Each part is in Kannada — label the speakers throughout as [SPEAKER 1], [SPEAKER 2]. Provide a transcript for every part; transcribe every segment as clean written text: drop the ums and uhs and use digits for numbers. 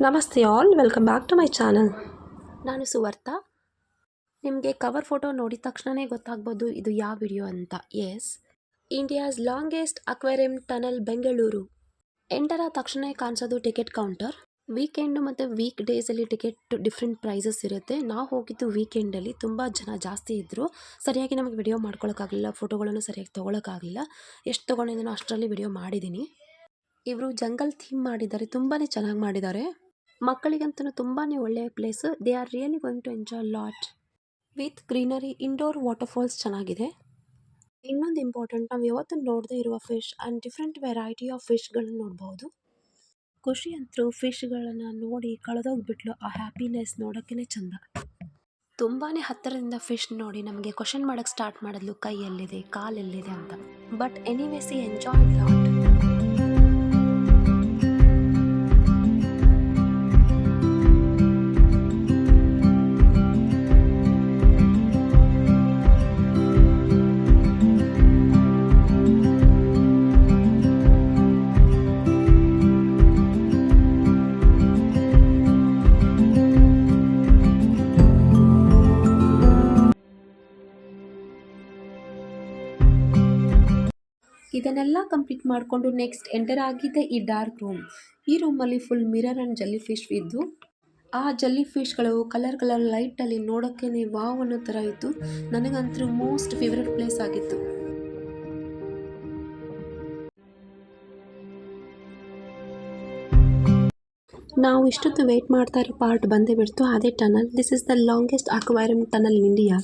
[SPEAKER 1] ನಮಸ್ತೆ all, welcome back to my channel. ನಾನು ಸುವರ್ತ. ನಿಮಗೆ ಕವರ್ ಫೋಟೋ ನೋಡಿದ ತಕ್ಷಣವೇ ಗೊತ್ತಾಗ್ಬೋದು ಇದು ಯಾವ ವಿಡಿಯೋ ಅಂತ. Yes, India's longest aquarium tunnel Bengaluru. Enter ಆದ ತಕ್ಷಣ ಕಾಣಿಸೋದು ಟಿಕೆಟ್ ಕೌಂಟರ್. ವೀಕೆಂಡು ಮತ್ತು ವೀಕ್ ಡೇಸಲ್ಲಿ ಟಿಕೆಟ್ ಡಿಫ್ರೆಂಟ್ ಪ್ರೈಸಸ್ ಇರುತ್ತೆ. ನಾವು ಹೋಗಿದ್ದು ವೀಕೆಂಡಲ್ಲಿ. ತುಂಬ ಜನ ಜಾಸ್ತಿ ಇದ್ದರು. ಸರಿಯಾಗಿ ನಮಗೆ ವಿಡಿಯೋ ಮಾಡ್ಕೊಳಕ್ಕಾಗಲಿಲ್ಲ, ಫೋಟೋಗಳನ್ನು ಸರಿಯಾಗಿ ತೊಗೊಳಕ್ಕಾಗಲಿಲ್ಲ. ಎಷ್ಟು ತೊಗೊಂಡಿದ್ದೀನೋ ಅಷ್ಟರಲ್ಲಿ ವಿಡಿಯೋ ಮಾಡಿದ್ದೀನಿ. ಇವರು ಜಂಗಲ್ ಥೀಮ್ ಮಾಡಿದ್ದಾರೆ, ತುಂಬಾ ಚೆನ್ನಾಗಿ ಮಾಡಿದ್ದಾರೆ. ಮಕ್ಕಳಿಗಂತೂ ತುಂಬಾ ಒಳ್ಳೆಯ place. They are really going to enjoy lot with greenery. Indoor waterfalls ಚೆನ್ನಾಗಿದೆ. ಇನ್ನೊಂದು ಇಂಪಾರ್ಟೆಂಟ್, ನಾವು ಯಾವತ್ತೂ ನೋಡದೇ ಇರುವ fish and different variety of ಫಿಶ್ಗಳನ್ನು ನೋಡ್ಬೋದು. ಖುಷಿ ಅಂತೂ ಫಿಶ್ಗಳನ್ನು ನೋಡಿ ಕಳೆದೋಗ್ಬಿಟ್ಲು. ಆ ಹ್ಯಾಪಿನೆಸ್ ನೋಡೋಕ್ಕೇ ಚೆಂದ. ತುಂಬಾ ಹತ್ತಿರದಿಂದ ಫಿಶ್ ನೋಡಿ ನಮಗೆ ಕ್ವಶನ್ ಮಾಡೋಕ್ಕೆ ಸ್ಟಾರ್ಟ್ ಮಾಡಿದ್ಲು, ಕೈ ಎಲ್ಲಿದೆ, ಕಾಲು ಎಲ್ಲಿದೆ ಅಂತ. ಬಟ್ ಎನಿವೇಸ್ ಈ ಎಂಜಾಯ್ ಲಾಟ್. ಇದನ್ನೆಲ್ಲ ಕಂಪ್ಲೀಟ್ ಮಾಡಿಕೊಂಡು ನೆಕ್ಸ್ಟ್ ಎಂಟರ್ ಆಗಿದ್ದೆ ಈ ಡಾರ್ಕ್ ರೂಮ್. ಈ ರೂಮಲ್ಲಿ full mirror and jelly fish ಇದ್ದು, ಆ ಜೆಲ್ಲಿ ಫಿಶ್ಗಳು ಕಲರ್ ಲೈಟಲ್ಲಿ ನೋಡೋಕ್ಕೇ ವಾವ್ ಅನ್ನೋ ಥರ ಇತ್ತು. ನನಗಂತೂ ಮೋಸ್ಟ್ ಫೇವ್ರೆಟ್ ಪ್ಲೇಸ್ ಆಗಿತ್ತು. ನಾವು ಇಷ್ಟೊತ್ತು ವೆಯ್ಟ್ ಮಾಡ್ತಾ ಇರೋ ಪಾರ್ಟ್ ಬಂದೇ ಬಿಡ್ತು, ಅದೇ tunnel. This is the longest aquarium tunnel in India.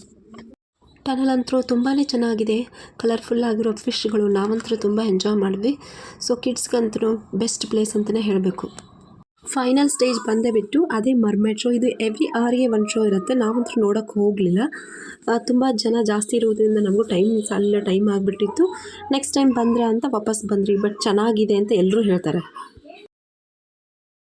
[SPEAKER 1] Tunnel ಅಂತೂ ತುಂಬಾ ಚೆನ್ನಾಗಿದೆ. ಕಲರ್ಫುಲ್ ಆಗಿರೋ ಫಿಶ್ಗಳು, ನಾವಂತೂ ತುಂಬ ಎಂಜಾಯ್ ಮಾಡಿದ್ವಿ. ಸೊ ಕಿಡ್ಸ್ಗಂತೂ ಬೆಸ್ಟ್ ಪ್ಲೇಸ್ ಅಂತಲೇ ಹೇಳಬೇಕು. ಫೈನಲ್ ಸ್ಟೇಜ್ ಬಂದೇ ಬಿಟ್ಟು ಅದೇ ಮರ್ಮೇಡ್ ಶೋ. ಇದು ಎವ್ರಿ ಅವರ್ಗೆ ಒಂದು ಶೋ ಇರುತ್ತೆ. ನಾವಂತೂ ನೋಡೋಕ್ಕೆ ಹೋಗಲಿಲ್ಲ, ತುಂಬ ಜನ ಜಾಸ್ತಿ ಇರೋದ್ರಿಂದ ನಮಗೂ ಟೈಮ್ ಆಗಿಬಿಟ್ಟಿತ್ತು. ನೆಕ್ಸ್ಟ್ ಟೈಮ್ ಬಂದರೆ ಅಂತ ವಾಪಸ್ ಬಂದ್ರಿ. ಬಟ್ ಚೆನ್ನಾಗಿದೆ ಅಂತ ಎಲ್ಲರೂ ಹೇಳ್ತಾರೆ.